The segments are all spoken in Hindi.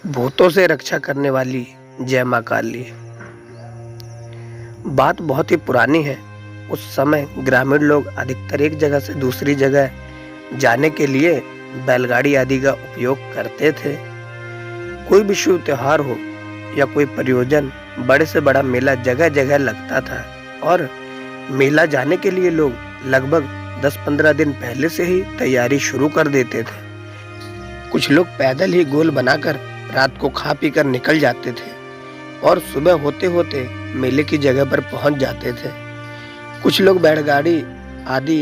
भूतों से रक्षा करने वाली जय मां काली। बात बहुत ही पुरानी है। उस समय ग्रामीण लोग अधिकतर एक जगह से दूसरी जगह जाने के लिए बैलगाड़ी आदि का उपयोग करते थे। कोई भी शुभ त्योहार हो या कोई प्रयोजन, बड़े से बड़ा मेला जगह जगह लगता था और मेला जाने के लिए लोग लगभग 10-15 दिन पहले से ही तैयारी शुरू कर देते थे। कुछ लोग पैदल ही गोल बनाकर रात को खा पी कर निकल जाते थे और सुबह होते होते मेले की जगह पर पहुंच जाते थे। कुछ लोग बैलगाड़ी आदि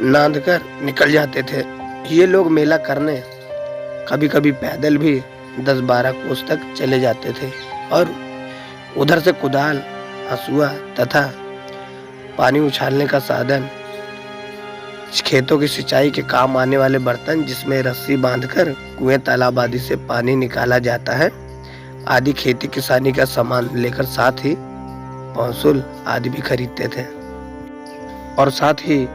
नाद कर निकल जाते थे। ये लोग मेला करने कभी कभी पैदल भी 10-12 कोस तक चले जाते थे और उधर से कुदाल, हंसुआ तथा पानी उछालने का साधन, खेतों की सिंचाई के काम आने वाले बर्तन जिसमें रस्सी बांधकर कुएं, तालाब आदि से पानी निकाला जाता है आदि खेती किसानी का सामान लेकर साथ ही पौंसुल आदि भी खरीदते थे। और साथ ही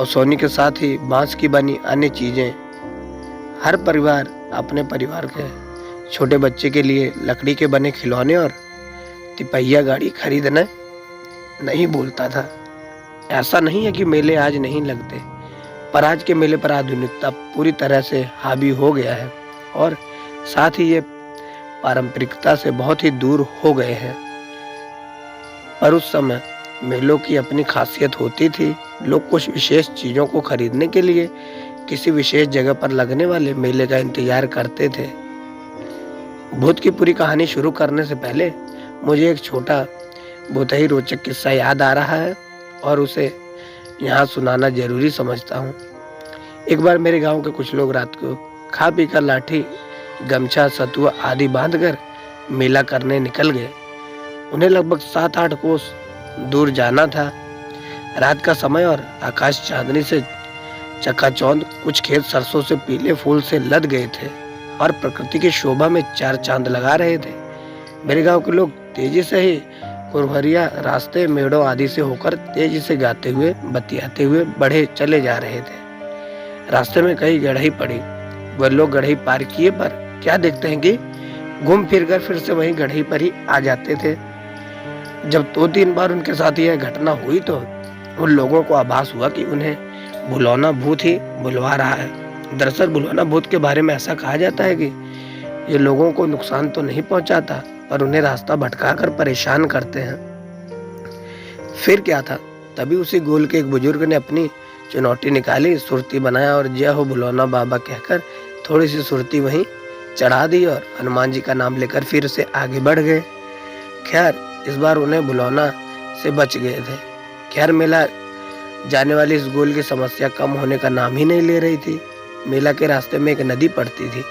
सोनी के साथ ही बांस की बनी अन्य चीजें। हर परिवार अपने परिवार के छोटे बच्चे के लिए लकड़ी के बने खिलौने और तिपहिया गाड़ी खरीदना नहीं भूलता था। ऐसा नहीं है कि मेले आज नहीं लगते, पर आज के मेले पर आधुनिकता पूरी तरह से हावी हो गया है और साथ ही ये पारंपरिकता से बहुत ही दूर हो गए हैं। पर उस समय मेलों की अपनी खासियत होती थी। लोग कुछ विशेष चीजों को खरीदने के लिए किसी विशेष जगह पर लगने वाले मेले का इंतजार करते थे। भूत की पूरी कहानी शुरू करने से पहले मुझे एक छोटा बहुत ही रोचक किस्सा याद आ रहा है और उसे यहाँ सुनाना जरूरी समझता हूँ। एक बार मेरे गांव के कुछ लोग रात को खा पी कर लाठी, गमछा, सतुआ आदि बांधकर मेला करने निकल गए। उन्हें लगभग 7-8 कोस दूर जाना था। रात का समय और आकाश चांदनी से चकाचौंध, कुछ खेत सरसों से पीले फूल से लद गए थे और प्रकृति की शोभा में 4 चांद लगा रहे थे। मेरे गांव के लोग तेजी से ही कुरहरिया रास्ते, मेड़ों आदि से होकर तेजी से गाते हुए, बतियाते हुए बढ़े चले जा रहे थे। रास्ते में कई गढ़ई पड़ी। वह लोग गढ़ई पार किए पर क्या देखते हैं कि घूम फिर कर फिर से वहीं गढ़ई पर ही आ जाते थे। जब 2-3 बार उनके साथ यह घटना हुई तो उन लोगों को आभास हुआ कि उन्हें भुलौना भूत ही बुलवा रहा है। दरअसल भुलौना भूत के बारे में ऐसा कहा जाता है कि ये लोगों को नुकसान तो नहीं पहुंचाता पर उन्हें रास्ता भटकाकर परेशान करते हैं। फिर क्या था, तभी उसी गोल के एक बुजुर्ग ने अपनी चुनौती निकाली, सुरती बनाया और जय हो भुलौना बाबा कहकर थोड़ी सी सुरती वहीं चढ़ा दी और हनुमान जी का नाम लेकर फिर से आगे बढ़ गए। खैर इस बार उन्हें भुलौना से बच गए थे। खैर मेला जाने वाली इस गोल की समस्या कम होने का नाम ही नहीं ले रही थी। मेला के रास्ते में एक नदी पड़ती थी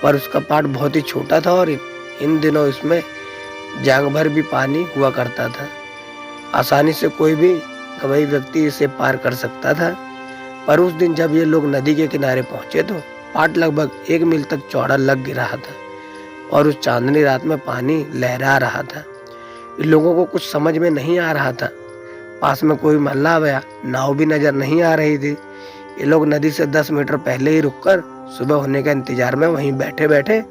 पर उसका पाट बहुत ही छोटा था और इन दिनों इसमें जांग भर भी पानी हुआ करता था। आसानी से कोई भी गवाही व्यक्ति इसे पार कर सकता था। पर उस दिन जब ये लोग नदी के किनारे पहुंचे तो पाट लगभग 1 मील तक चौड़ा लग गिरा था और उस चांदनी रात में पानी लहरा रहा था। इन लोगों को कुछ समझ में नहीं आ रहा था। पास में कोई मल्लाह या नाव भी नजर नहीं आ रही थी। ये लोग नदी से 10 मीटर पहले ही रुककर सुबह होने का इंतजार में वहीं बैठे बैठे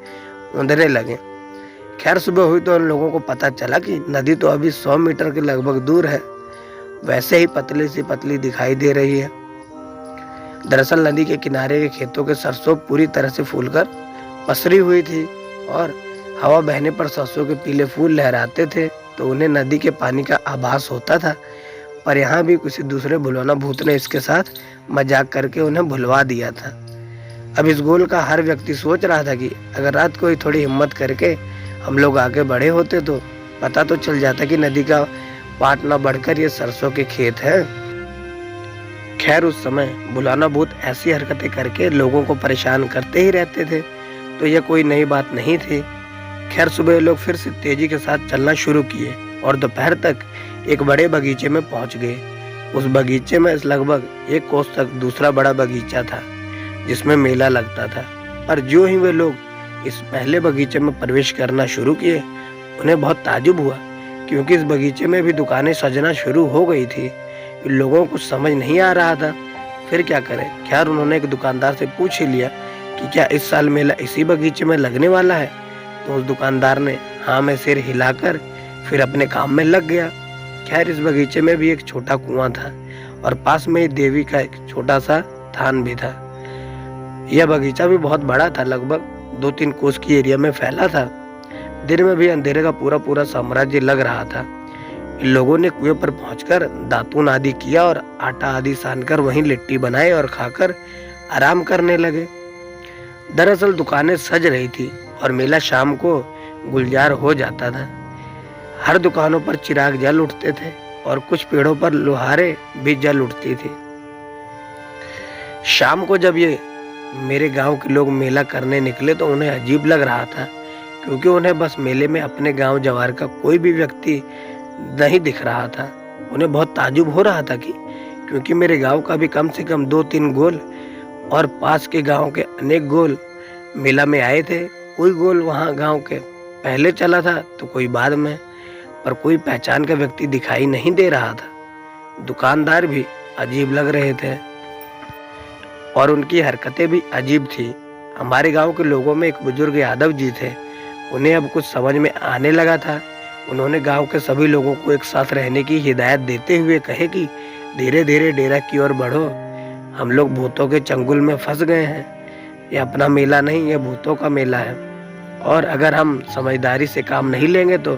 उंधने लगे। खैर सुबह हुई तो उन लोगों को पता चला कि नदी तो अभी 100 मीटर के लगभग दूर है, वैसे ही पतली सी पतली दिखाई दे रही है। दरअसल नदी के किनारे के खेतों के सरसों पूरी तरह से फूलकर पसरी हुई थी और हवा बहने पर सरसों के पीले फूल लहराते थे तो उन्हें नदी के पानी का आभास होता था। पर यहाँ भी किसी दूसरे भुलौना भूत ने इसके साथ मजाक करके उन्हें भुलवा दिया था। अब इस गोल का हर व्यक्ति सोच रहा था कि अगर रात को ही थोड़ी हिम्मत करके हम लोग आगे बढ़े होते तो पता तो चल जाता कि नदी का पाट न बढ़कर ये सरसों के खेत है। खैर उस समय भुलौना भूत ऐसी हरकतें करके लोगों को परेशान करते ही रहते थे तो यह कोई नई बात नहीं थी। खैर सुबह लोग फिर से तेजी के साथ चलना शुरू किए और दोपहर तक एक बड़े बगीचे में पहुंच गए। उस बगीचे में लगभग 1 कोस तक दूसरा बड़ा बगीचा था जिसमें मेला लगता था। पर जो ही वे लोग इस पहले बगीचे में प्रवेश करना शुरू किए उन्हें बहुत ताजुब हुआ क्योंकि इस बगीचे में भी दुकानें सजना शुरू हो गई थी। इन लोगों को समझ नहीं आ रहा था फिर क्या करें। खैर उन्होंने एक दुकानदार से पूछ ही लिया कि कि क्या इस साल मेला इसी बगीचे में लगने वाला है? तो उस दुकानदार ने हाँ में सिर हिलाकर फिर अपने काम में लग गया। खैर, इस बगीचे में भी एक छोटा कुआं था और पास में ही देवी का एक छोटा सा थान भी था। यह बगीचा भी बहुत बड़ा था, लगभग 2-3 कोस की एरिया में फैला था। दिन में भी अंधेरे का पूरा पूरा साम्राज्य लग रहा था। इन लोगों ने कुएं पर पहुंचकर दातून आदि किया और आटा आदि सानकर वहीं लिट्टी बनाए और खाकर आराम करने लगे। दरअसल दुकानें सज रही थी और मेला शाम को गुलजार हो जाता था। हर दुकानों पर चिराग जल उठते थे और कुछ पेड़ों पर लोहारे भी जल उठती थी। शाम को जब ये मेरे गांव के लोग मेला करने निकले तो उन्हें अजीब लग रहा था, क्योंकि उन्हें बस मेले में अपने गांव जवार का कोई भी व्यक्ति नहीं दिख रहा था। उन्हें बहुत ताज्जुब हो रहा था कि क्योंकि मेरे गांव का भी कम से कम 2-3 गोल और पास के गांव के अनेक गोल मेला में आए थे। कोई गोल वहां गांव के पहले चला था तो कोई बाद में, पर कोई पहचान का व्यक्ति दिखाई नहीं दे रहा था। दुकानदार भी अजीब लग रहे थे और उनकी हरकतें भी अजीब थी। हमारे गांव के लोगों में एक बुजुर्ग यादव जी थे। उन्हें अब कुछ समझ में आने लगा था। उन्होंने गांव के सभी लोगों को एक साथ रहने की हिदायत देते हुए कहे कि धीरे धीरे डेरा की ओर बढ़ो, हम लोग भूतों के चंगुल में फंस गए हैं। यह अपना मेला नहीं, यह भूतों का मेला है और अगर हम समझदारी से काम नहीं लेंगे तो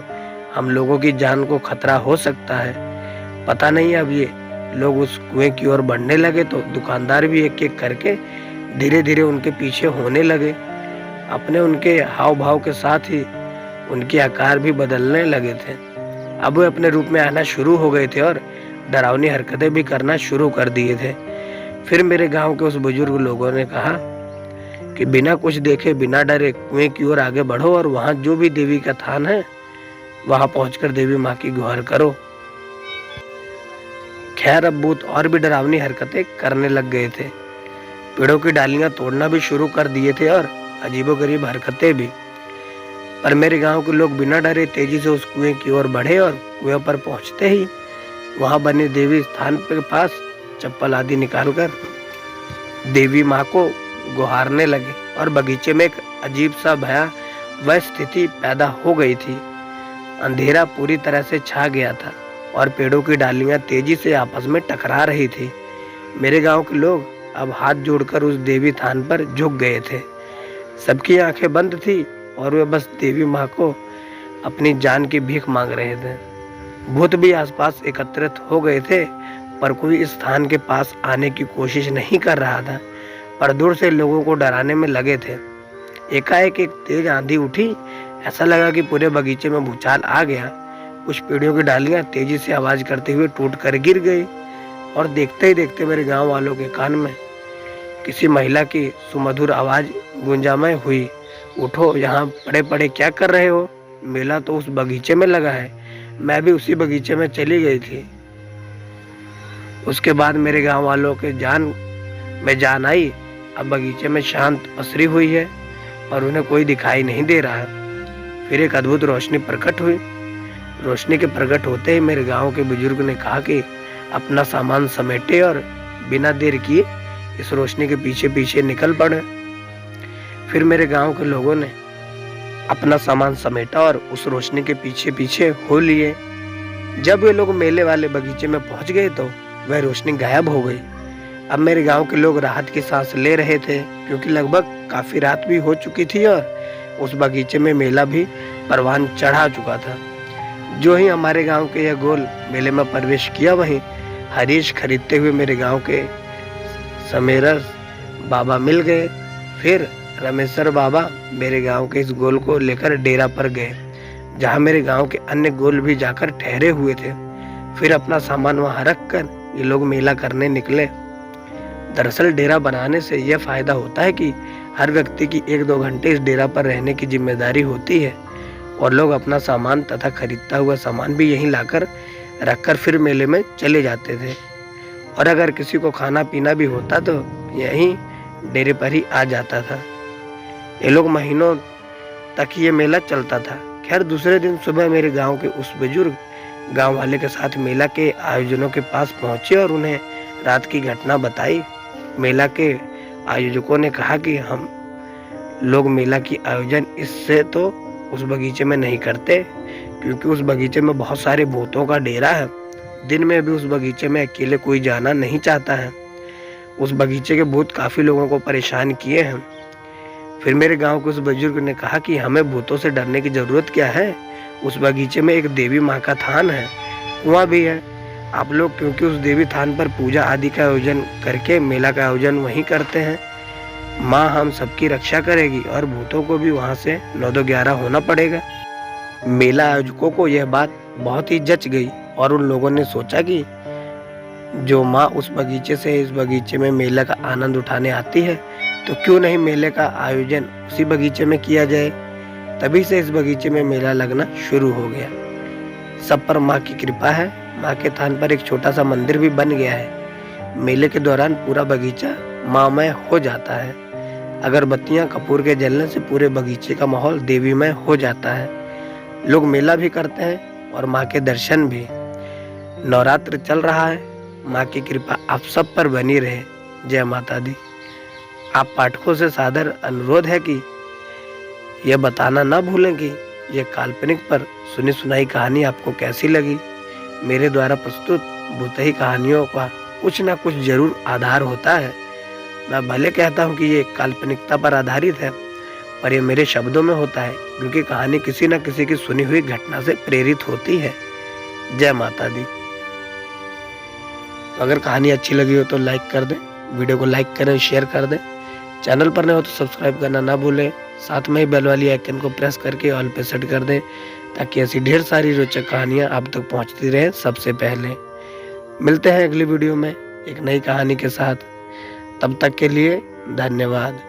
हम लोगों की जान को खतरा हो सकता है। पता नहीं, अब ये लोग उस कुएं की ओर बढ़ने लगे तो दुकानदार भी एक एक करके धीरे धीरे उनके पीछे होने लगे। अपने उनके हाव भाव के साथ ही उनके आकार भी बदलने लगे थे। अब वे अपने रूप में आना शुरू हो गए थे और डरावनी हरकतें भी करना शुरू कर दिए थे। फिर मेरे गांव के उस बुजुर्ग लोगों ने कहा कि बिना कुछ देखे बिना डरे कुएं की ओर आगे बढ़ो और वहां जो भी देवी का थान है वहां पहुंचकर देवी माँ की गुहार करो। खैर, अब भूत और भी डरावनी हरकतें करने लग गए थे। पेड़ों की डालियां तोड़ना भी शुरू कर दिए थे और अजीबोगरीब हरकतें भी। पर मेरे गांव के लोग बिना डरे तेजी से उस कुएं की ओर बढ़े और कुएं पर पहुंचते ही वहां बने देवी स्थान के पास चप्पल आदि निकालकर देवी माँ को गुहारने लगे और बगीचे में एक अजीब सा भयावह स्थिति पैदा हो गई थी। अंधेरा पूरी तरह से छा गया था और पेड़ों की डालियां तेजी से आपस में टकरा रही थी। मेरे गांव के लोग अब हाथ जोड़कर उस देवी थान पर झुक गए थे। सबकी आंखें बंद थी और वे बस देवी माँ को अपनी जान की भीख मांग रहे थे। भूत भी आसपास एकत्रित हो गए थे, पर कोई इस स्थान के पास आने की कोशिश नहीं कर रहा था, पर दूर से लोगों को डराने में लगे थे। एकाएक एक तेज आंधी उठी। ऐसा लगा कि पूरे बगीचे में भूचाल आ गया। कुछ पेड़ों की डालियां तेजी से आवाज करते हुए टूट कर गिर गई और देखते ही देखते मेरे गांव वालों के कान में किसी महिला की सुमधुर आवाज गुंजामय हुई, उठो, यहाँ पड़े पड़े क्या कर रहे हो? मेला तो उस बगीचे में लगा है, मैं भी उसी बगीचे में चली गई थी। उसके बाद मेरे गांव वालों के जान में जान आई। अब बगीचे में शांत पसरी हुई है और उन्हें कोई दिखाई नहीं दे रहा। फिर एक अद्भुत रोशनी प्रकट हुई। रोशनी के प्रकट होते ही मेरे गांव के बुजुर्ग ने कहा कि अपना सामान समेटे और बिना देर किए इस रोशनी के पीछे पीछे निकल पड़े। फिर मेरे गांव के लोगों ने अपना सामान समेटा और उस रोशनी के पीछे पीछे हो लिए। जब वे लोग मेले वाले बगीचे में पहुंच गए तो वह रोशनी गायब हो गई। अब मेरे गांव के लोग राहत की सांस ले रहे थे, क्योंकि लगभग काफी रात भी हो चुकी थी और उस बगीचे में मेला भी परवान चढ़ा चुका था। जो ही हमारे गांव के यह गोल मेले में प्रवेश किया, वहीं हरीश खरीदते हुए मेरे गांव के समेरस बाबा मिल गए। फिर रमेश्वर बाबा मेरे गांव के इस गोल को लेकर डेरा पर गए, जहां मेरे गांव के अन्य गोल भी जाकर ठहरे हुए थे। फिर अपना सामान वहां रखकर ये लोग मेला करने निकले। दरअसल डेरा बनाने से यह फायदा होता है कि हर व्यक्ति की 1-2 घंटे इस डेरा पर रहने की जिम्मेदारी होती है और लोग अपना सामान तथा खरीदता हुआ सामान भी यहीं लाकर रखकर फिर मेले में चले जाते थे। और अगर किसी को खाना पीना भी होता तो यहीं डेरे पर ही आ जाता था। ये लोग महीनों तक ये मेला चलता था। खैर, दूसरे दिन सुबह मेरे गांव के उस बुजुर्ग गांव वाले के साथ मेला के आयोजनों के पास पहुंचे और उन्हें रात की घटना बताई। मेला के आयोजकों ने कहा कि हम लोग मेला की आयोजन इससे तो उस बगीचे में नहीं करते, क्योंकि उस बगीचे में बहुत सारे भूतों का डेरा है। दिन में भी उस बगीचे में अकेले कोई जाना नहीं चाहता है। उस बगीचे के भूत काफी लोगों को परेशान किए हैं। फिर मेरे गांव के उस बुजुर्ग ने कहा कि हमें भूतों से डरने की जरूरत क्या है, उस बगीचे में एक देवी माँ का थान है, कुआं भी है। आप लोग क्योंकि उस देवी थान पर पूजा आदि का आयोजन करके मेला का आयोजन वहीं करते हैं। माँ हम सबकी रक्षा करेगी और भूतों को भी वहां से 9-11 होना पड़ेगा। मेला आयोजकों को यह बात बहुत ही जच गई और उन लोगों ने सोचा कि जो माँ उस बगीचे से इस बगीचे में मेला का आनंद उठाने आती है, तो क्यों नहीं मेले का आयोजन उसी बगीचे में किया जाए। तभी से इस बगीचे में मेला लगना शुरू हो गया। सब पर माँ की कृपा है। माँ के थान पर एक छोटा सा मंदिर भी बन गया है। मेले के दौरान पूरा बगीचा माँमय हो जाता है। अगरबत्तियां कपूर के जलने से पूरे बगीचे का माहौल देवीमय हो जाता है। लोग मेला भी करते हैं और माँ के दर्शन भी। नवरात्र चल रहा है। माँ की कृपा आप सब पर बनी रहे। जय माता दी। आप पाठकों से सादर अनुरोध है कि यह बताना ना भूलें कि यह काल्पनिक पर सुनी सुनाई कहानी आपको कैसी लगी। मेरे द्वारा प्रस्तुत भूतही कहानियों का कुछ ना कुछ जरूर आधार होता है। मैं भले कहता हूँ कि ये काल्पनिकता पर आधारित है, पर यह मेरे शब्दों में होता है, क्योंकि कहानी किसी न किसी की सुनी हुई घटना से प्रेरित होती है। जय माता दी। तो अगर कहानी अच्छी लगी हो तो लाइक कर दें, वीडियो को लाइक करें, शेयर कर दें। चैनल पर नए हो तो सब्सक्राइब करना ना भूलें। साथ में ही बेल वाली आइकन को प्रेस करके ऑल पे सेट कर दें, ताकि ऐसी ढेर सारी रोचक कहानियां आप तक पहुंचती रहें सबसे पहले। मिलते हैं अगली वीडियो में एक नई कहानी के साथ। तब तक के लिए धन्यवाद।